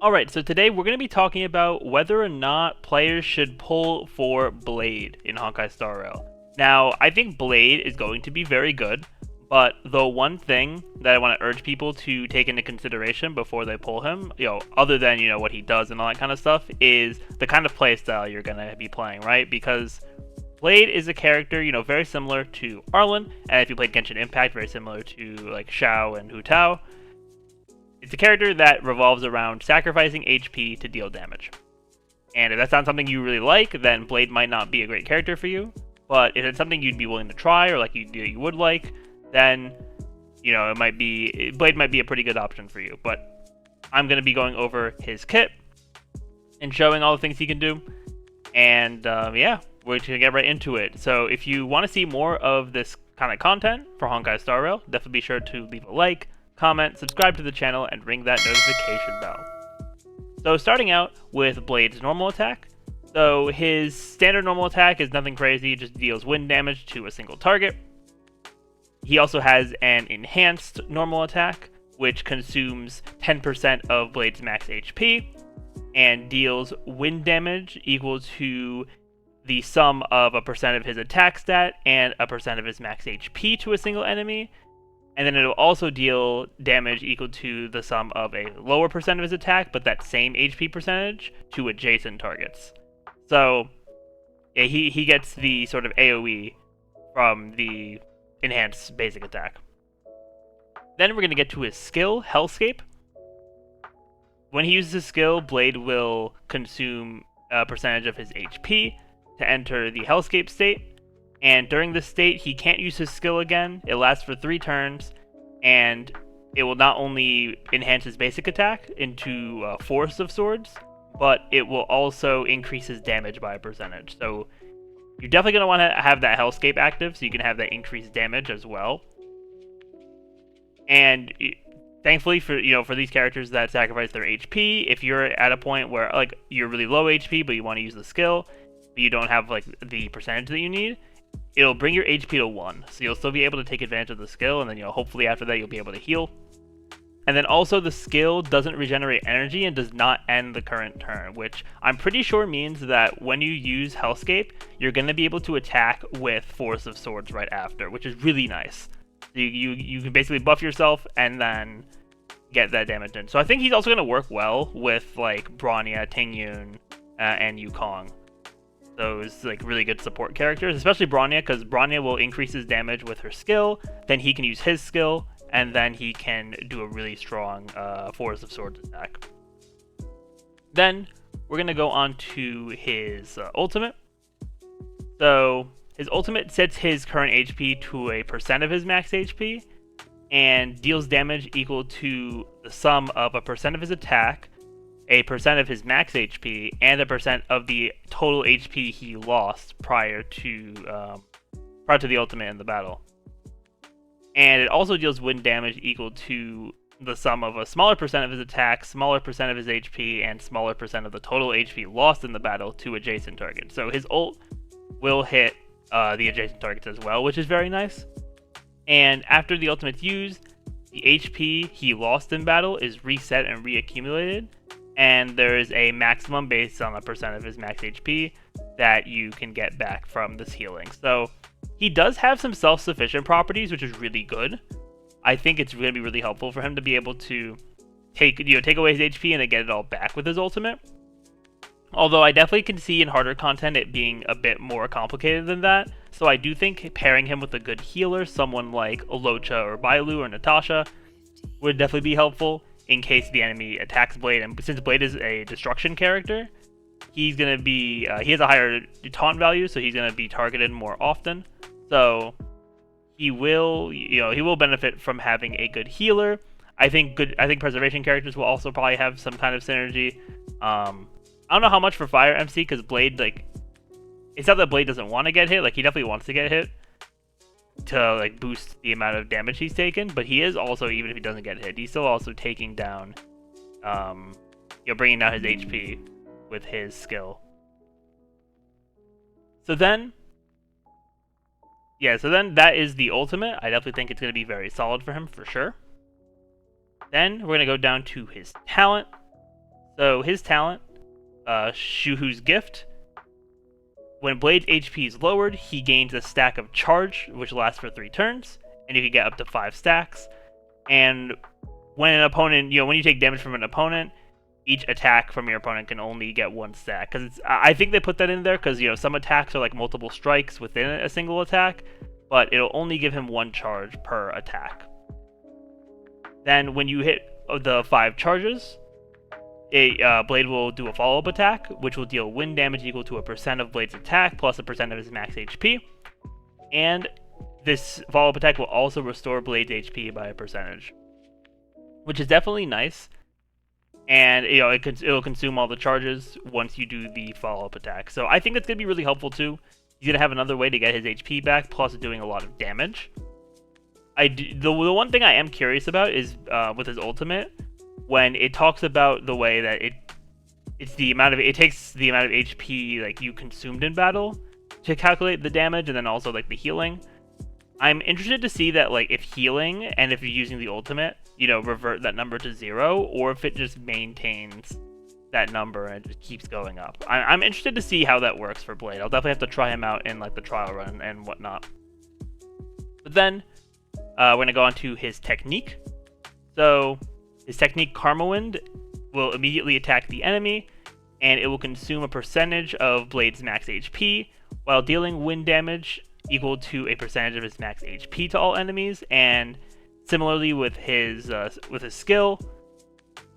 Alright, so today we're going to be talking about whether or not players should pull for Blade in Honkai Star Rail. Now, I think Blade is going to be very good, but the one thing that I want to urge people to take into consideration before they pull him, other than, what he does and all that kind of stuff, is the kind of playstyle you're going to be playing, right? Because Blade is a character, very similar to Arlan, and if you played Genshin Impact, very similar to, like, Xiao and Hu Tao. It's a character that revolves around sacrificing HP to deal damage. And if that's not something you really like, then Blade might not be a great character for you. But if it's something you'd be willing to try, or like you would like, then Blade might be a pretty good option for you. But I'm going to be going over his kit and showing all the things he can do. And yeah, we're going to get right into it. So if you want to see more of this kind of content for Honkai Star Rail, definitely be sure to leave a like, comment, subscribe to the channel, and ring that notification bell. So starting out with Blade's normal attack. So his standard normal attack is nothing crazy, just deals wind damage to a single target. He also has an enhanced normal attack, which consumes 10% of Blade's max HP, and deals wind damage equal to the sum of a percent of his attack stat and a percent of his max HP to a single enemy. And then it'll also deal damage equal to the sum of a lower percent of his attack, but that same HP percentage, to adjacent targets. So, yeah, he gets the sort of AoE from the enhanced basic attack. Then we're going to get to his skill, Hellscape. When he uses his skill, Blade will consume a percentage of his HP to enter the Hellscape state. And during this state, he can't use his skill again. It lasts for 3 turns, and it will not only enhance his basic attack into Force of Swords, but it will also increase his damage by a percentage. So you're definitely going to want to have that Hellscape active, so you can have that increased damage as well. And thankfully for these characters that sacrifice their HP, if you're at a point where like you're really low HP, but you want to use the skill, but you don't have like the percentage that you need, it'll bring your HP to 1, so you'll still be able to take advantage of the skill, and then hopefully after that you'll be able to heal. And then also the skill doesn't regenerate energy and does not end the current turn, which I'm pretty sure means that when you use Hellscape, you're going to be able to attack with Force of Swords right after, which is really nice. So you can basically buff yourself and then get that damage in. So I think he's also going to work well with like Bronya, Tingyun, and Yukong. Those like really good support characters, especially Bronya, because Bronya will increase his damage with her skill, then he can use his skill, and then he can do a really strong Force of Swords attack. Then we're going to go on to his ultimate. So his ultimate sets his current HP to a percent of his max HP, and deals damage equal to the sum of a percent of his attack, a percent of his max HP, and a percent of the total HP he lost prior to the ultimate in the battle. And it also deals wind damage equal to the sum of a smaller percent of his attack, smaller percent of his HP, and smaller percent of the total HP lost in the battle to adjacent targets. So his ult will hit the adjacent targets as well, which is very nice. And after the ultimate's used, the HP he lost in battle is reset and reaccumulated, and there is a maximum based on a percent of his max HP that you can get back from this healing. So he does have some self-sufficient properties, which is really good. I think it's going to be really helpful for him to be able to take away his HP and then get it all back with his ultimate. Although I definitely can see in harder content it being a bit more complicated than that. So I do think pairing him with a good healer, someone like Olocha or Bailu or Natasha, would definitely be helpful in case the enemy attacks Blade. And since Blade is a destruction character, he's going to be he has a higher taunt value, so he's going to be targeted more often. So he will benefit from having a good healer. I think preservation characters will also probably have some kind of synergy. I don't know how much for Fire MC, because Blade, like, it's not that Blade doesn't want to get hit, like he definitely wants to get hit to like boost the amount of damage he's taken, but he is also, even if he doesn't get hit, he's still also taking down bringing down his HP with his skill. So then that is the ultimate. I definitely think it's going to be very solid for him for sure. Then we're going to go down to his talent. So his talent, Shuhu's Gift. When Blade's HP is lowered, he gains a stack of charge, which lasts for 3 turns, and you can get up to 5 stacks. And when an opponent, when you take damage from an opponent, each attack from your opponent can only get 1 stack. Because I think they put that in there because some attacks are like multiple strikes within a single attack, but it'll only give him 1 charge per attack. Then when you hit the 5 charges, Blade will do a follow-up attack, which will deal wind damage equal to a % of Blade's attack plus a % of his max HP. And this follow-up attack will also restore Blade's HP by a %, which is definitely nice. And it'll consume all the charges once you do the follow-up attack. So I think that's going to be really helpful too. He's going to have another way to get his HP back, plus doing a lot of damage. The one thing I am curious about is with his ultimate, when it talks about the way that it takes the amount of HP like you consumed in battle to calculate the damage, and then also like the healing. I'm interested to see that like if healing and if you're using the ultimate, revert that number to 0, or if it just maintains that number and just keeps going up. I'm interested to see how that works for Blade. I'll definitely have to try him out in like the trial run and whatnot. But then we're gonna go on to his technique. So his technique, Karma Wind, will immediately attack the enemy, and it will consume a percentage of Blade's max HP while dealing wind damage equal to a percentage of his max HP to all enemies. And similarly with his skill,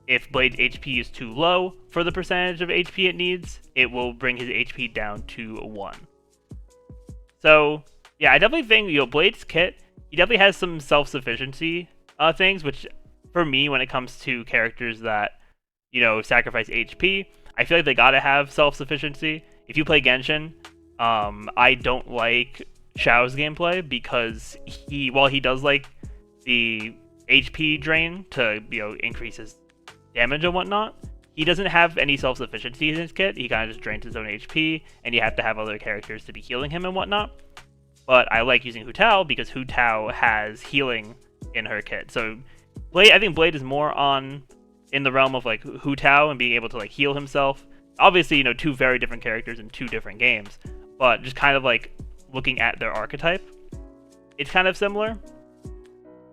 if Blade's HP is too low for the percentage of HP it needs, it will bring his HP down to 1. So yeah, I definitely think Blade's kit, he definitely has some self-sufficiency things, which for me, when it comes to characters that, sacrifice HP, I feel like they gotta have self-sufficiency. If you play Genshin, I don't like Xiao's gameplay because while he does like the HP drain to, increase his damage and whatnot, he doesn't have any self-sufficiency in his kit. He kind of just drains his own HP, and you have to have other characters to be healing him and whatnot. But I like using Hu Tao because Hu Tao has healing in her kit. So I think Blade is more in the realm of like Hu Tao and being able to like heal himself. Obviously, 2 very different characters in 2 different games, but just kind of like looking at their archetype, it's kind of similar.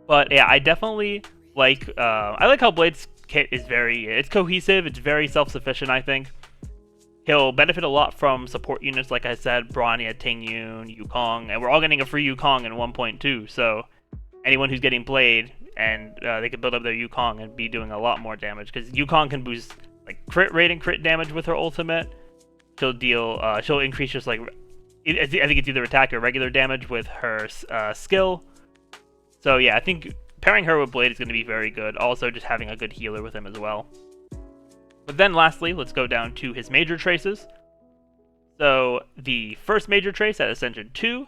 But yeah, I definitely like how Blade's kit is it's cohesive, it's very self-sufficient. I think he'll benefit a lot from support units, like I said, Bronya, Tingyun, Yukong, and we're all getting a free Yukong in 1.2, so anyone who's getting Blade, and they can build up their Yukong and be doing a lot more damage, because Yukong can boost like crit rate and crit damage with her ultimate. She'll increase just like, I think it's either attack or regular damage with her skill. So yeah, I think pairing her with Blade is going to be very good. Also, just having a good healer with him as well. But then lastly, let's go down to his major traces. So the first major trace at Ascension 2,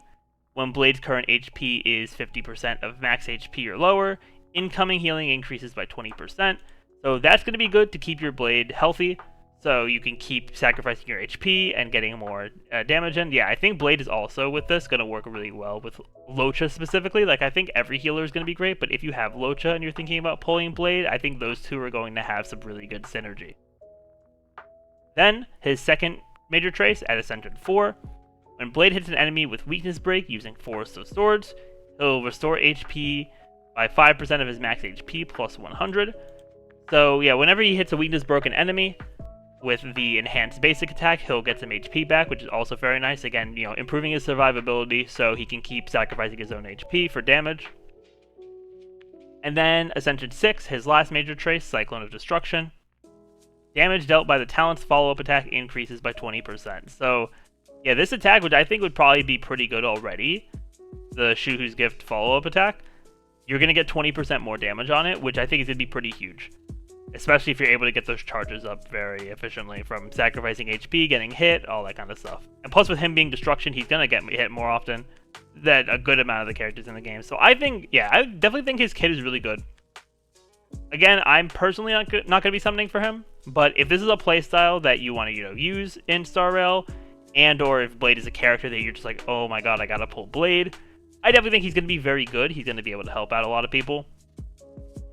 when Blade's current HP is 50% of max HP or lower, incoming healing increases by 20%. So that's going to be good to keep your Blade healthy, so you can keep sacrificing your HP and getting more damage in. Yeah, I think Blade is also with this going to work really well with Locha specifically. Like, I think every healer is going to be great, but if you have Locha and you're thinking about pulling Blade, I think those two are going to have some really good synergy. Then, his second major trace at Ascension 4. When Blade hits an enemy with Weakness Break using Forest of Swords, he'll restore HP by 5% of his max HP plus 100. So yeah, whenever he hits a Weakness Broken enemy with the enhanced basic attack, he'll get some HP back, which is also very nice. Again, improving his survivability so he can keep sacrificing his own HP for damage. And then Ascension 6, his last major trace, Cyclone of Destruction. Damage dealt by the talent's follow-up attack increases by 20%. So yeah, this attack, which I think would probably be pretty good already, the Shuhu's Gift follow-up attack, you're going to get 20% more damage on it, which I think is going to be pretty huge. Especially if you're able to get those charges up very efficiently from sacrificing HP, getting hit, all that kind of stuff. And plus with him being Destruction, he's going to get hit more often than a good amount of the characters in the game. So I think, yeah, I definitely think his kit is really good. Again, I'm personally not going to be summoning for him, but if this is a playstyle that you want to use in Star Rail, and or if Blade is a character that you're just like, oh my god, I gotta pull Blade, I definitely think he's going to be very good. He's going to be able to help out a lot of people.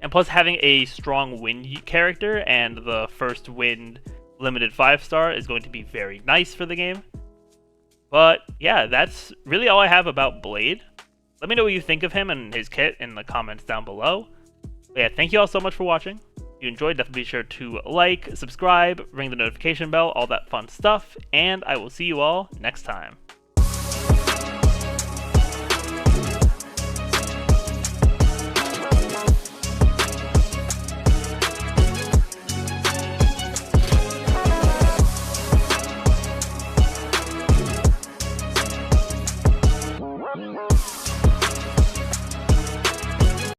And plus, having a strong wind character and the first wind limited 5-star is going to be very nice for the game. But yeah, that's really all I have about Blade. Let me know what you think of him and his kit in the comments down below. But yeah, thank you all so much for watching. If you enjoyed, definitely be sure to like, subscribe, ring the notification bell, all that fun stuff, and I will see you all next time.